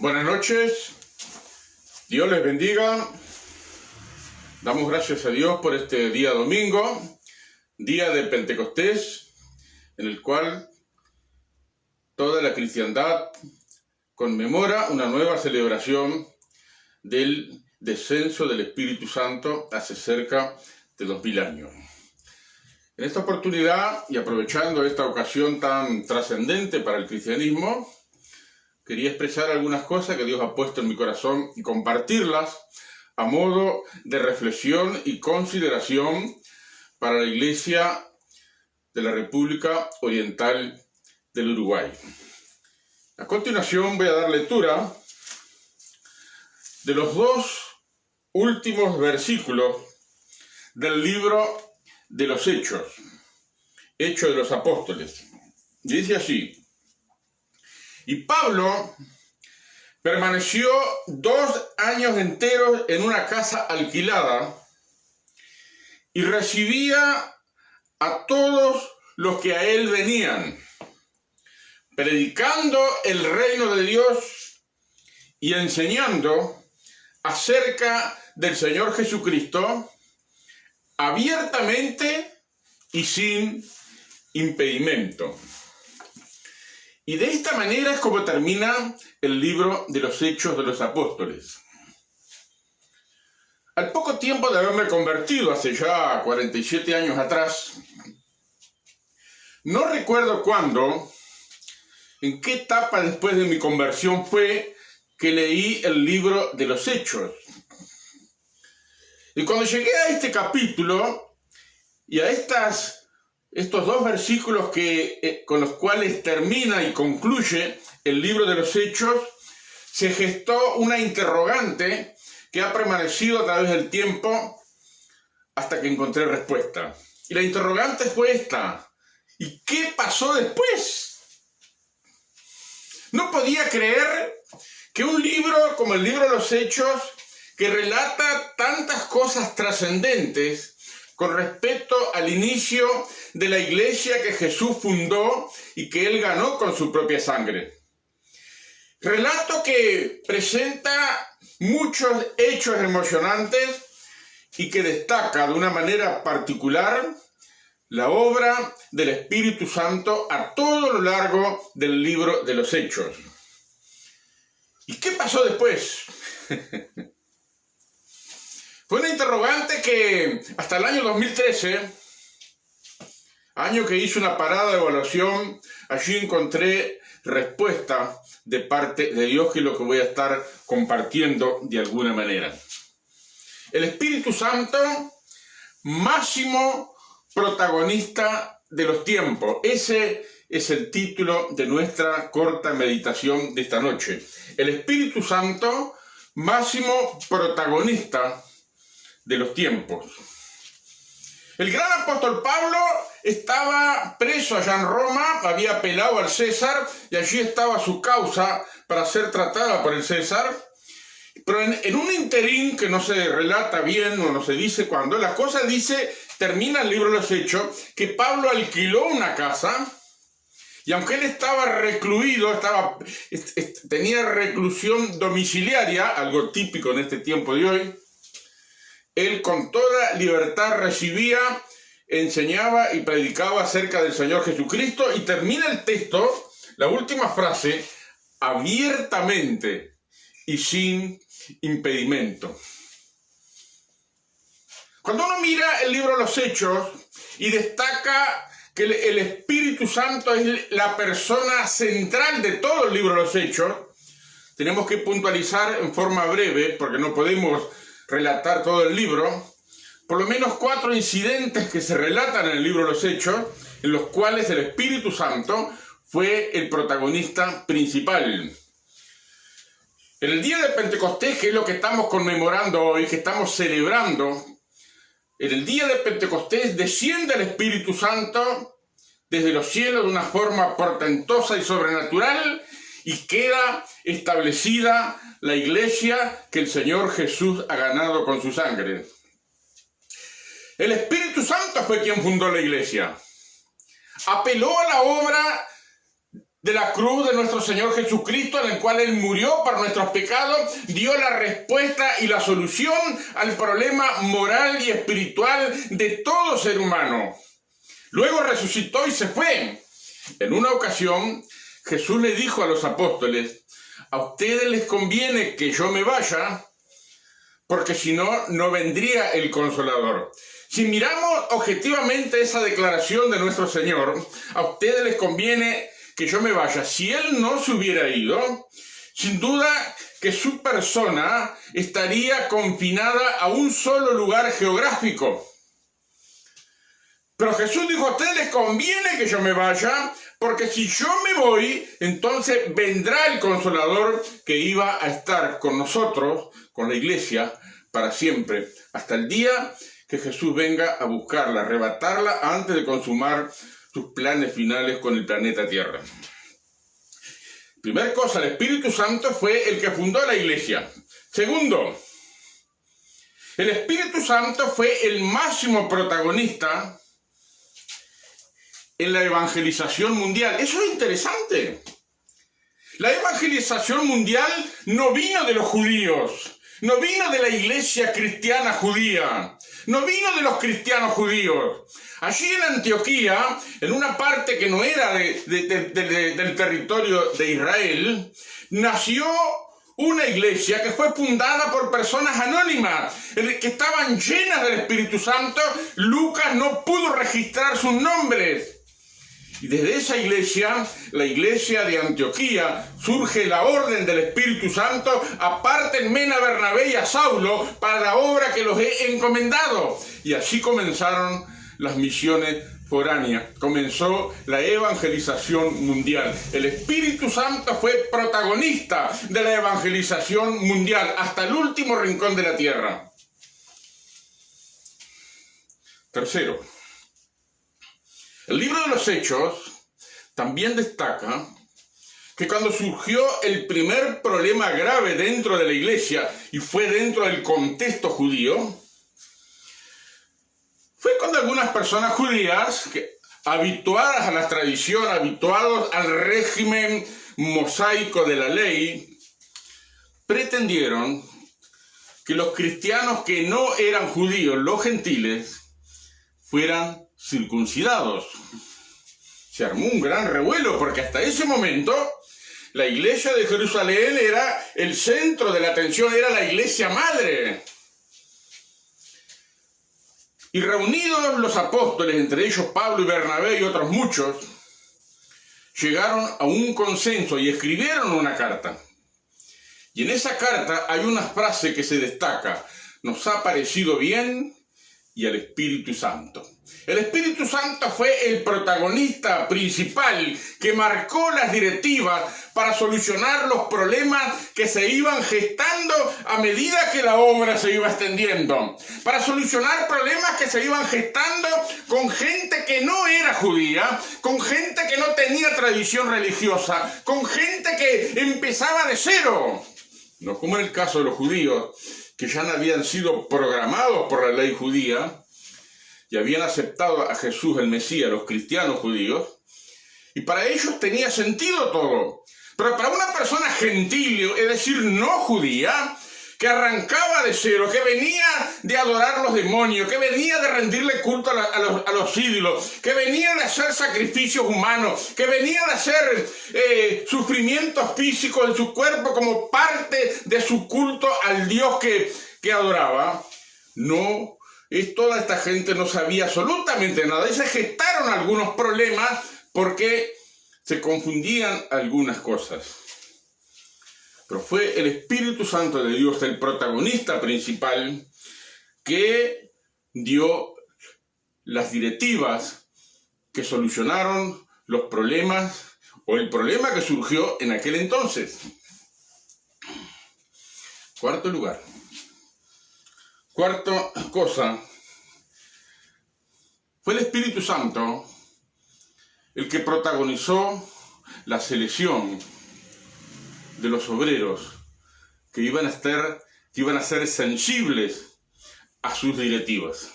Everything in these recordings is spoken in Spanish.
Buenas noches, Dios les bendiga. Damos gracias a Dios por este día domingo, día de Pentecostés, en el cual toda la cristiandad conmemora una nueva celebración del descenso del Espíritu Santo hace cerca de 2000 años. En esta oportunidad, y aprovechando esta ocasión tan trascendente para el cristianismo, quería expresar algunas cosas que Dios ha puesto en mi corazón y compartirlas a modo de reflexión y consideración para la Iglesia de la República Oriental del Uruguay. A continuación voy a dar lectura de los dos últimos versículos del libro de los Hechos de los Apóstoles. Dice así: y Pablo permaneció 2 años enteros en una casa alquilada y recibía a todos los que a él venían, predicando el reino de Dios y enseñando acerca del Señor Jesucristo abiertamente y sin impedimento. Y de esta manera es como termina el libro de los Hechos de los Apóstoles. Al poco tiempo de haberme convertido, hace ya 47 años atrás, no recuerdo cuándo, en qué etapa después de mi conversión fue que leí el libro de los Hechos. Y cuando llegué a este capítulo y a estos dos versículos con los cuales termina y concluye el libro de los Hechos, se gestó una interrogante que ha permanecido a través del tiempo hasta que encontré respuesta. Y la interrogante fue esta: ¿y qué pasó después? No podía creer que un libro como el libro de los Hechos, que relata tantas cosas trascendentes con respecto al inicio de la iglesia que Jesús fundó y que él ganó con su propia sangre. Relato que presenta muchos hechos emocionantes y que destaca de una manera particular la obra del Espíritu Santo a todo lo largo del libro de los Hechos. ¿Y qué pasó después? Fue una interrogante que hasta el año 2013, año que hice una parada de evaluación, allí encontré respuesta de parte de Dios, que es lo que voy a estar compartiendo de alguna manera. El Espíritu Santo, máximo protagonista de los tiempos. Ese es el título de nuestra corta meditación de esta noche. El Espíritu Santo, máximo protagonista de los tiempos. El gran apóstol Pablo estaba preso allá en Roma, había apelado al César y allí estaba su causa para ser tratada por el César. Pero en un interín que no se relata bien o no se dice cuándo, la cosa dice, termina el libro de los Hechos, que Pablo alquiló una casa y aunque él estaba recluido, tenía reclusión domiciliaria, algo típico en este tiempo de hoy, él con toda libertad recibía, enseñaba y predicaba acerca del Señor Jesucristo, y termina el texto, la última frase, abiertamente y sin impedimento. Cuando uno mira el libro de los Hechos y destaca que el Espíritu Santo es la persona central de todo el libro de los Hechos, tenemos que puntualizar en forma breve, porque no podemos relatar todo el libro, por lo menos 4 incidentes que se relatan en el libro de los Hechos, en los cuales el Espíritu Santo fue el protagonista principal. En el día de Pentecostés, que es lo que estamos conmemorando hoy, que estamos celebrando, en el día de Pentecostés desciende el Espíritu Santo desde los cielos de una forma portentosa y sobrenatural, y queda establecida la iglesia que el Señor Jesús ha ganado con su sangre. El Espíritu Santo fue quien fundó la iglesia. Apeló a la obra de la cruz de nuestro Señor Jesucristo, en el cual Él murió por nuestros pecados, dio la respuesta y la solución al problema moral y espiritual de todo ser humano. Luego resucitó y se fue. En una ocasión, Jesús le dijo a los apóstoles: a ustedes les conviene que yo me vaya, porque si no, no vendría el Consolador. Si miramos objetivamente esa declaración de nuestro Señor, a ustedes les conviene que yo me vaya. Si Él no se hubiera ido, sin duda que su persona estaría confinada a un solo lugar geográfico. Pero Jesús dijo: a ustedes les conviene que yo me vaya, porque si yo me voy, entonces vendrá el Consolador que iba a estar con nosotros, con la iglesia, para siempre, hasta el día que Jesús venga a buscarla, arrebatarla antes de consumar sus planes finales con el planeta Tierra. Primera cosa, el Espíritu Santo fue el que fundó la iglesia. Segundo, el Espíritu Santo fue el máximo protagonista en la evangelización mundial. Eso es interesante. La evangelización mundial no vino de los judíos, no vino de la iglesia cristiana judía, no vino de los cristianos judíos. Allí en Antioquía, en una parte que no era del territorio de Israel, nació una iglesia que fue fundada por personas anónimas, que estaban llenas del Espíritu Santo. Lucas no pudo registrar sus nombres. Y desde esa iglesia, la iglesia de Antioquía, surge la orden del Espíritu Santo: apártenme a Bernabé y a Saulo para la obra que los he encomendado. Y así comenzaron las misiones foráneas. Comenzó la evangelización mundial. El Espíritu Santo fue protagonista de la evangelización mundial hasta el último rincón de la tierra. Tercero, el libro de los Hechos también destaca que cuando surgió el primer problema grave dentro de la iglesia, y fue dentro del contexto judío, fue cuando algunas personas judías, habituadas a la tradición, habituados al régimen mosaico de la ley, pretendieron que los cristianos que no eran judíos, los gentiles, fueran circuncidados. Se armó un gran revuelo, porque hasta ese momento la iglesia de Jerusalén era el centro de la atención, era la iglesia madre. Y reunidos los apóstoles, entre ellos Pablo y Bernabé y otros muchos, llegaron a un consenso y escribieron una carta. Y en esa carta hay una frase que se destaca: nos ha parecido bien, y al Espíritu Santo. El Espíritu Santo fue el protagonista principal que marcó las directivas para solucionar los problemas que se iban gestando a medida que la obra se iba extendiendo. Para solucionar problemas que se iban gestando con gente que no era judía, con gente que no tenía tradición religiosa, con gente que empezaba de cero. No como en el caso de los judíos, que ya no habían sido programados por la ley judía y habían aceptado a Jesús el Mesías, los cristianos judíos, y para ellos tenía sentido todo. Pero para una persona gentil, es decir, no judía, que arrancaba de cero, que venía de adorar los demonios, que venía de rendirle culto a los ídolos, que venía de hacer sacrificios humanos, que venía de hacer sufrimientos físicos en su cuerpo como parte de su culto al Dios que adoraba, toda esta gente no sabía absolutamente nada. Y se gestaron algunos problemas porque se confundían algunas cosas. Pero fue el Espíritu Santo de Dios el protagonista principal que dio las directivas que solucionaron los problemas o el problema que surgió en aquel entonces. Cuarto lugar. Cuarta cosa. Fue el Espíritu Santo el que protagonizó la selección de los obreros que iban a ser sensibles a sus directivas.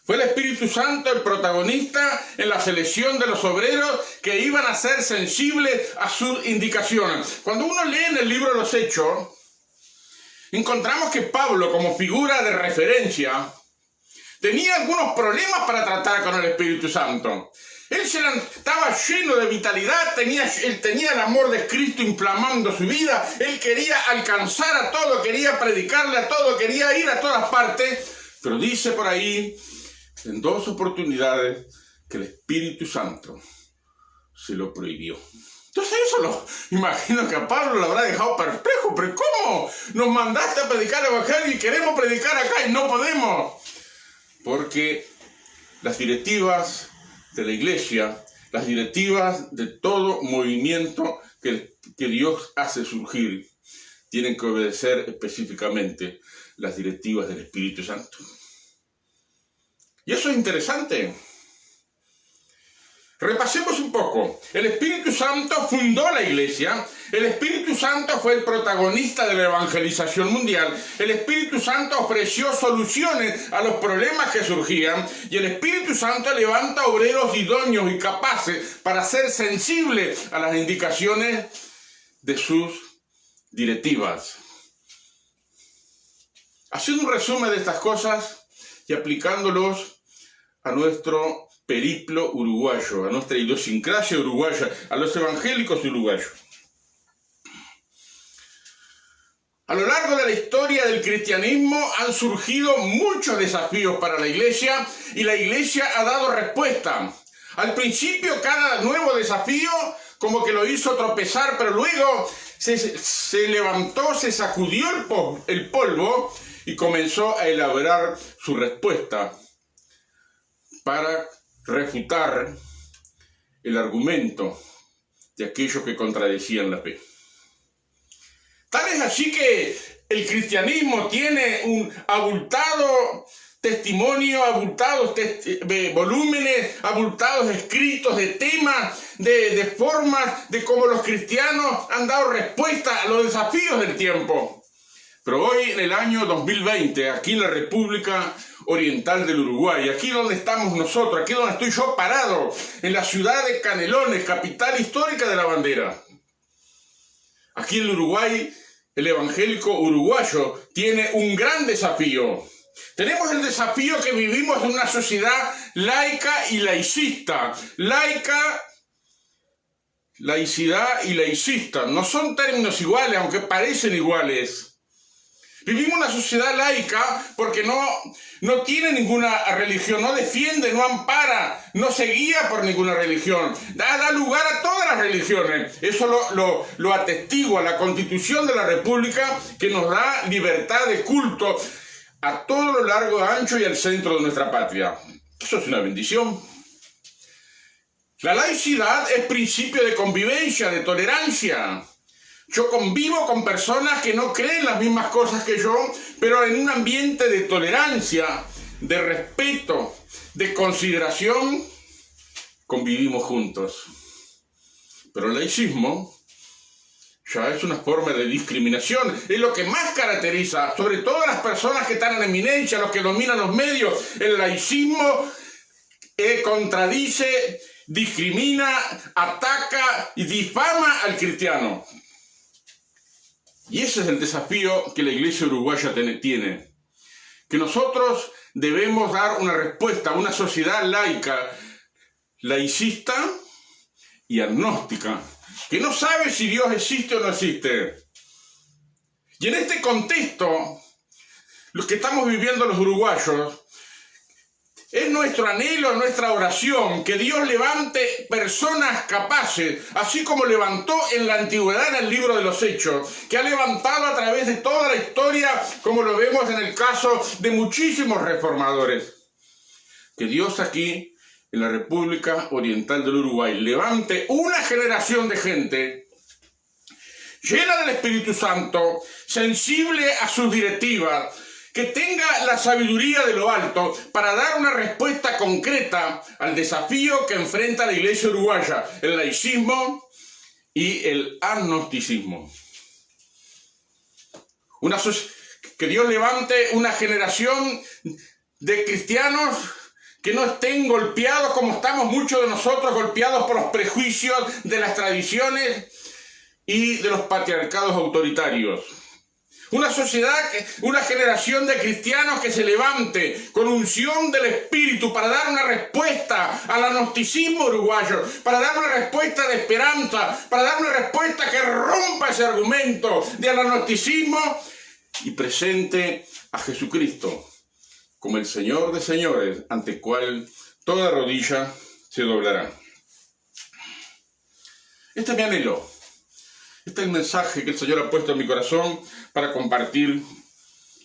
Fue el Espíritu Santo el protagonista en la selección de los obreros que iban a ser sensibles a sus indicaciones. Cuando uno lee en el libro de los Hechos, encontramos que Pablo, como figura de referencia, tenía algunos problemas para tratar con el Espíritu Santo. Él estaba lleno de vitalidad, él tenía el amor de Cristo inflamando su vida, él quería alcanzar a todo, quería predicarle a todo, quería ir a todas partes, pero dice por ahí, en 2 oportunidades, que el Espíritu Santo se lo prohibió. Entonces eso imagino que a Pablo lo habrá dejado perplejo, pero ¿cómo nos mandaste a predicar el Evangelio y queremos predicar acá y no podemos? Porque las directivas de la iglesia, las directivas de todo movimiento que Dios hace surgir, tienen que obedecer específicamente las directivas del Espíritu Santo. Y eso es interesante. Repasemos un poco. El Espíritu Santo fundó la iglesia. El Espíritu Santo fue el protagonista de la evangelización mundial. El Espíritu Santo ofreció soluciones a los problemas que surgían. Y el Espíritu Santo levanta obreros idóneos y capaces para ser sensibles a las indicaciones de sus directivas. Haciendo un resumen de estas cosas y aplicándolos a nuestro periplo uruguayo, a nuestra idiosincrasia uruguaya, a los evangélicos uruguayos. A lo largo de la historia del cristianismo han surgido muchos desafíos para la iglesia y la iglesia ha dado respuesta. Al principio cada nuevo desafío como que lo hizo tropezar, pero luego se levantó, se sacudió el polvo y comenzó a elaborar su respuesta para refutar el argumento de aquellos que contradecían la fe. Tal es así que el cristianismo tiene un abultado testimonio, abultados volúmenes, abultados escritos de temas, de formas de cómo los cristianos han dado respuesta a los desafíos del tiempo. Pero hoy, en el año 2020, aquí en la República Oriental del Uruguay, aquí donde estamos nosotros, aquí donde estoy yo parado, en la ciudad de Canelones, capital histórica de la bandera. Aquí en el Uruguay, el evangélico uruguayo tiene un gran desafío. Tenemos el desafío que vivimos en una sociedad laica y laicista. Laicidad y laicista no son términos iguales, aunque parecen iguales. Vivimos una sociedad laica porque no tiene ninguna religión, no defiende, no ampara, no se guía por ninguna religión. Da lugar a todas las religiones. Eso lo atestigua la Constitución de la República, que nos da libertad de culto a todo lo largo, ancho y al centro de nuestra patria. Eso es una bendición. La laicidad es principio de convivencia, de tolerancia. Yo convivo con personas que no creen las mismas cosas que yo, pero en un ambiente de tolerancia, de respeto, de consideración, convivimos juntos. Pero el laicismo ya es una forma de discriminación, es lo que más caracteriza, sobre todo a las personas que están en eminencia, los que dominan los medios. El laicismo contradice, discrimina, ataca y difama al cristiano. Y ese es el desafío que la iglesia uruguaya tiene. Que nosotros debemos dar una respuesta a una sociedad laica, laicista y agnóstica, que no sabe si Dios existe o no existe. Y en este contexto, los que estamos viviendo los uruguayos, es nuestro anhelo, nuestra oración, que Dios levante personas capaces, así como levantó en la antigüedad en el libro de los Hechos, que ha levantado a través de toda la historia, como lo vemos en el caso de muchísimos reformadores. Que Dios aquí, en la República Oriental del Uruguay, levante una generación de gente llena del Espíritu Santo, sensible a sus directivas, que tenga la sabiduría de lo alto para dar una respuesta concreta al desafío que enfrenta la iglesia uruguaya, el laicismo y el agnosticismo. Que Dios levante una generación de cristianos que no estén golpeados como estamos muchos de nosotros, golpeados por los prejuicios de las tradiciones y de los patriarcados autoritarios. Una sociedad, una generación de cristianos que se levante con unción del Espíritu para dar una respuesta al agnosticismo uruguayo, para dar una respuesta de esperanza, para dar una respuesta que rompa ese argumento del agnosticismo y presente a Jesucristo como el Señor de señores, ante el cual toda rodilla se doblará. Este es mi anhelo. Este es el mensaje que el Señor ha puesto en mi corazón para compartir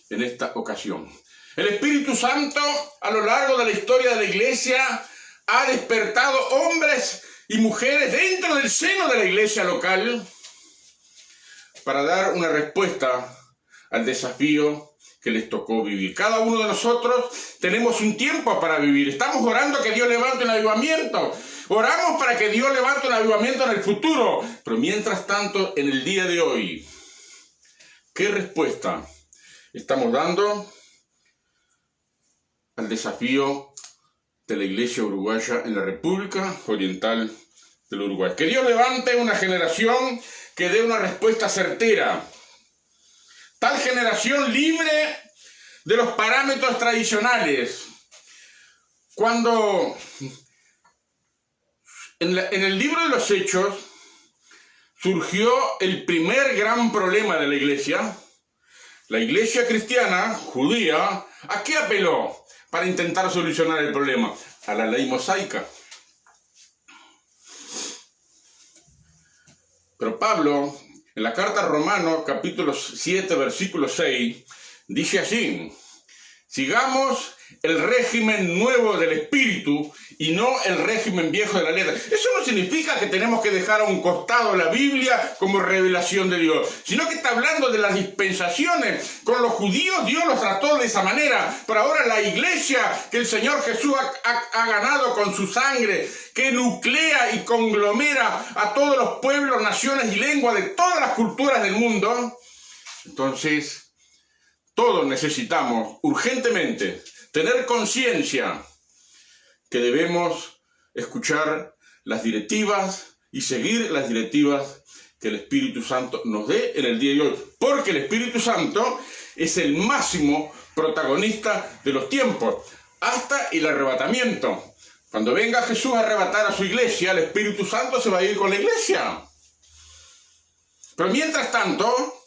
en esta ocasión. El Espíritu Santo, a lo largo de la historia de la Iglesia, ha despertado hombres y mujeres dentro del seno de la Iglesia local para dar una respuesta al desafío que les tocó vivir. Cada uno de nosotros tenemos un tiempo para vivir. Estamos orando que Dios levante un avivamiento. Oramos para que Dios levante un avivamiento en el futuro. Pero mientras tanto, en el día de hoy, ¿qué respuesta estamos dando al desafío de la Iglesia uruguaya en la República Oriental del Uruguay? Que Dios levante una generación que dé una respuesta certera. Tal generación libre de los parámetros tradicionales. Cuando en el libro de los Hechos surgió el primer gran problema de la iglesia cristiana, judía, ¿a qué apeló para intentar solucionar el problema? A la ley mosaica. Pero Pablo, en la carta a Romanos, capítulo 7, versículo 6, dice así: sigamos el régimen nuevo del Espíritu y no el régimen viejo de la letra. Eso no significa que tenemos que dejar a un costado la Biblia como revelación de Dios, sino que está hablando de las dispensaciones. Con los judíos Dios los trató de esa manera, pero ahora la iglesia que el Señor Jesús ha ganado con su sangre, que nuclea y conglomera a todos los pueblos, naciones y lenguas de todas las culturas del mundo, entonces todos necesitamos urgentemente tener conciencia que debemos escuchar las directivas y seguir las directivas que el Espíritu Santo nos dé en el día de hoy. Porque el Espíritu Santo es el máximo protagonista de los tiempos, hasta el arrebatamiento. Cuando venga Jesús a arrebatar a su iglesia, el Espíritu Santo se va a ir con la iglesia. Pero mientras tanto,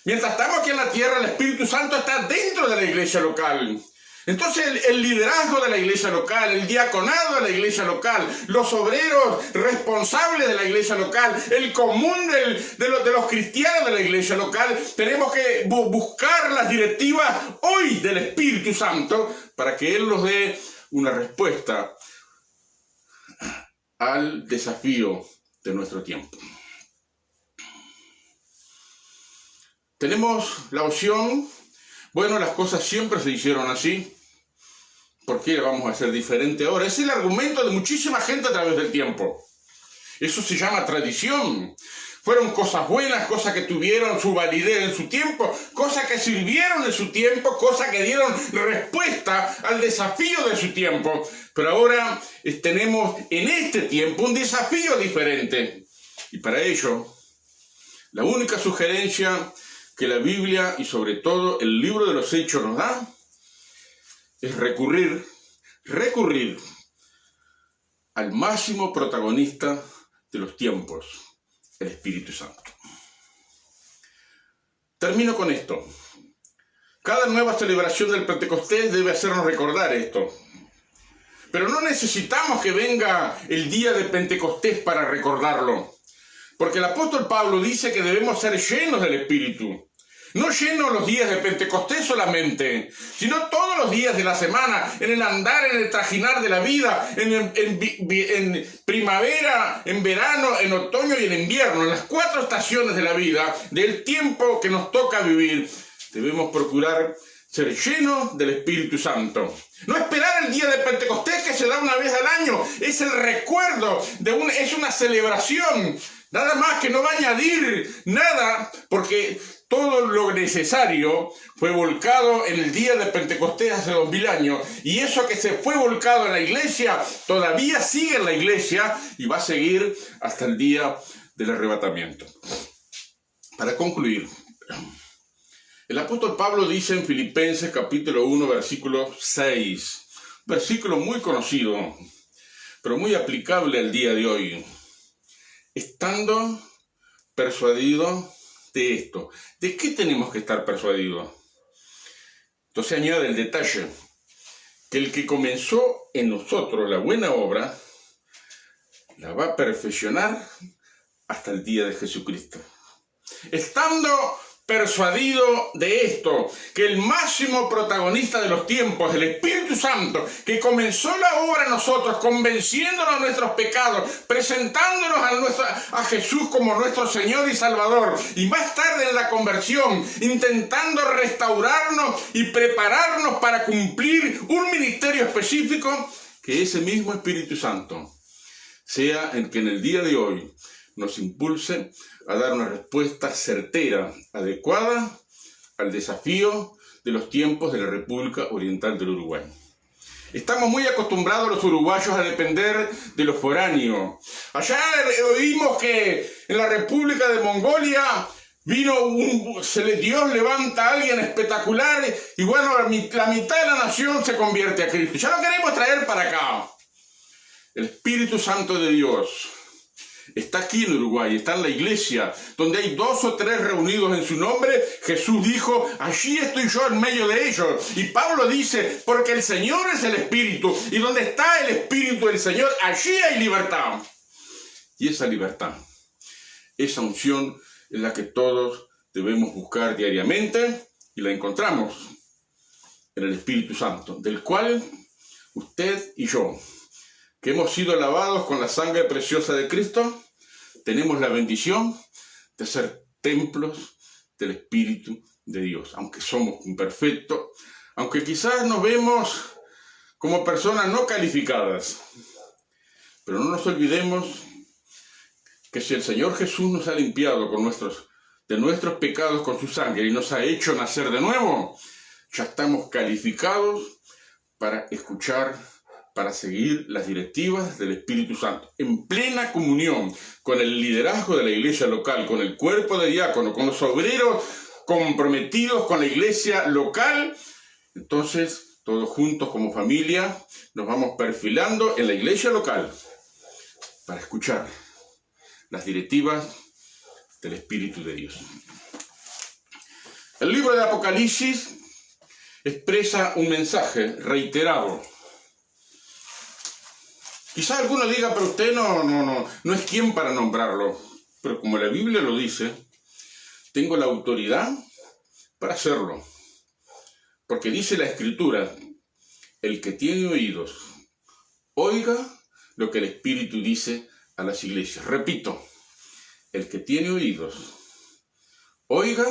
mientras estamos aquí en la tierra, el Espíritu Santo está dentro de la iglesia local. Entonces el liderazgo de la iglesia local, el diaconado de la iglesia local, los obreros responsables de la iglesia local, el común de los cristianos de la iglesia local, tenemos que buscar las directivas hoy del Espíritu Santo para que Él nos dé una respuesta al desafío de nuestro tiempo. Tenemos la opción, bueno, las cosas siempre se hicieron así, ¿por qué vamos a hacer diferente ahora? Es el argumento de muchísima gente a través del tiempo. Eso se llama tradición. Fueron cosas buenas, cosas que tuvieron su validez en su tiempo, cosas que sirvieron en su tiempo, cosas que dieron respuesta al desafío de su tiempo. Pero ahora tenemos en este tiempo un desafío diferente. Y para ello, la única sugerencia que la Biblia y sobre todo el libro de los Hechos nos da es recurrir al máximo protagonista de los tiempos, el Espíritu Santo. Termino con esto. Cada nueva celebración del Pentecostés debe hacernos recordar esto. Pero no necesitamos que venga el día de Pentecostés para recordarlo. Porque el apóstol Pablo dice que debemos ser llenos del Espíritu. No llenos los días de Pentecostés solamente, sino todos los días de la semana, en el andar, en el trajinar de la vida, en primavera, en verano, en otoño y en invierno, en las 4 estaciones de la vida, del tiempo que nos toca vivir. Debemos procurar ser lleno del Espíritu Santo. No esperar el día de Pentecostés, que se da una vez al año. Es el recuerdo, es una celebración. Nada más, que no va a añadir nada, porque todo lo necesario fue volcado en el día de Pentecostés hace 2000 años. Y eso que se fue volcado en la iglesia, todavía sigue en la iglesia y va a seguir hasta el día del arrebatamiento. Para concluir, el apóstol Pablo dice en Filipenses capítulo 1, versículo 6, versículo muy conocido, pero muy aplicable al día de hoy. Estando persuadido de esto. ¿De qué tenemos que estar persuadidos? Entonces añade el detalle, que el que comenzó en nosotros la buena obra, la va a perfeccionar hasta el día de Jesucristo. Estando persuadido de esto, que el máximo protagonista de los tiempos, el Espíritu Santo, que comenzó la obra en nosotros, convenciéndonos de nuestros pecados, presentándonos a Jesús como nuestro Señor y Salvador, y más tarde en la conversión, intentando restaurarnos y prepararnos para cumplir un ministerio específico, que ese mismo Espíritu Santo sea el que en el día de hoy nos impulse a dar una respuesta certera, adecuada al desafío de los tiempos de la República Oriental del Uruguay. Estamos muy acostumbrados los uruguayos a depender de los foráneos. Allá oímos que en la República de Mongolia Dios levanta a alguien espectacular y bueno, la mitad de la nación se convierte a Cristo. Ya lo queremos traer para acá. El Espíritu Santo de Dios está aquí en Uruguay, está en la iglesia, donde hay 2 o 3 reunidos en su nombre. Jesús dijo, allí estoy yo en medio de ellos. Y Pablo dice, porque el Señor es el Espíritu, y donde está el Espíritu del Señor, allí hay libertad. Y esa libertad, esa unción es la que todos debemos buscar diariamente, y la encontramos en el Espíritu Santo, del cual usted y yo, que hemos sido lavados con la sangre preciosa de Cristo, tenemos la bendición de ser templos del Espíritu de Dios. Aunque somos imperfectos, aunque quizás nos vemos como personas no calificadas, pero no nos olvidemos que si el Señor Jesús nos ha limpiado de nuestros pecados con su sangre y nos ha hecho nacer de nuevo, ya estamos calificados para escuchar, para seguir las directivas del Espíritu Santo, en plena comunión con el liderazgo de la iglesia local, con el cuerpo de diáconos, con los obreros comprometidos con la iglesia local. Entonces, todos juntos como familia, nos vamos perfilando en la iglesia local para escuchar las directivas del Espíritu de Dios. El libro de Apocalipsis expresa un mensaje reiterado. Quizás alguno diga, pero usted no es quien para nombrarlo. Pero como la Biblia lo dice, tengo la autoridad para hacerlo. Porque dice la Escritura, el que tiene oídos, oiga lo que el Espíritu dice a las iglesias. Repito, el que tiene oídos, oiga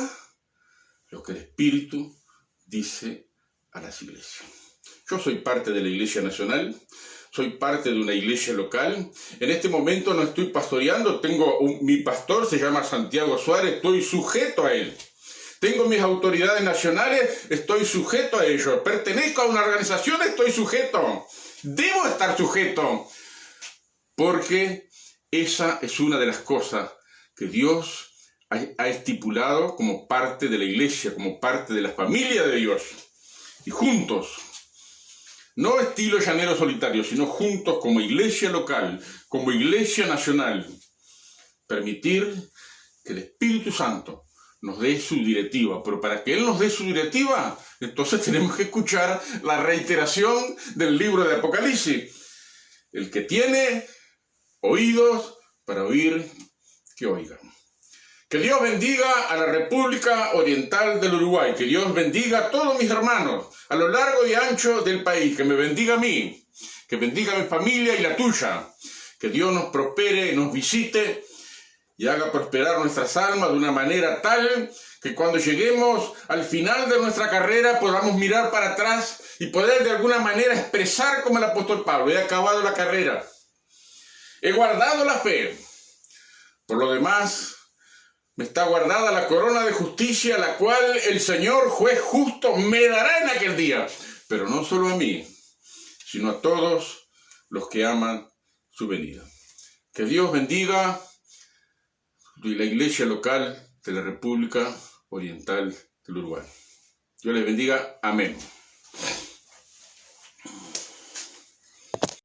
lo que el Espíritu dice a las iglesias. Yo soy parte de la Iglesia Nacional. Soy parte de una iglesia local. En este momento no estoy pastoreando. Mi pastor se llama Santiago Suárez. Estoy sujeto a él. Tengo mis autoridades nacionales. Estoy sujeto a ellos. Pertenezco a una organización. Estoy sujeto. Debo estar sujeto. Porque esa es una de las cosas que Dios ha estipulado como parte de la iglesia, como parte de la familia de Dios. Y juntos, no estilo llanero solitario, sino juntos como iglesia local, como iglesia nacional, permitir que el Espíritu Santo nos dé su directiva. Pero para que Él nos dé su directiva, entonces tenemos que escuchar la reiteración del libro de Apocalipsis. El que tiene oídos para oír, que oiga. Que Dios bendiga a la República Oriental del Uruguay. Que Dios bendiga a todos mis hermanos a lo largo y ancho del país. Que me bendiga a mí. Que bendiga a mi familia y la tuya. Que Dios nos prospere, nos visite y haga prosperar nuestras almas de una manera tal Que cuando lleguemos al final de nuestra carrera podamos mirar para atrás y poder de alguna manera expresar como el apóstol Pablo: he acabado la carrera, he guardado la fe. Por lo demás, me está guardada la corona de justicia, la cual el Señor, juez justo, me dará en aquel día. Pero no solo a mí, sino a todos los que aman su venida. Que Dios bendiga la iglesia local de la República Oriental del Uruguay. Dios les bendiga. Amén.